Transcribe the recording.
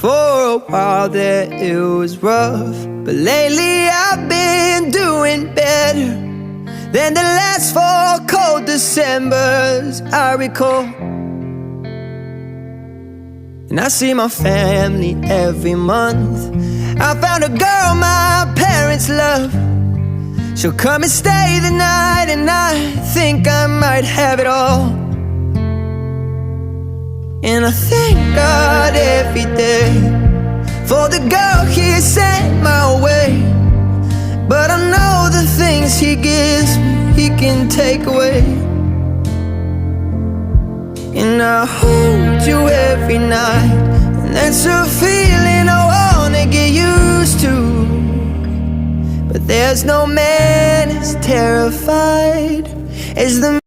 For a while there it was rough, but lately I've been doing better than the last 4 cold Decembers I recall. And I see my family every month. I found a girl my parents love. She'll come and stay the night, and I think I might have it all. And I thank God every day for the girl He sent my way. But I know the things He gives me, He can take away. And I hold you every night, and that's a feeling I wanna get used to. But there's no man as terrified as the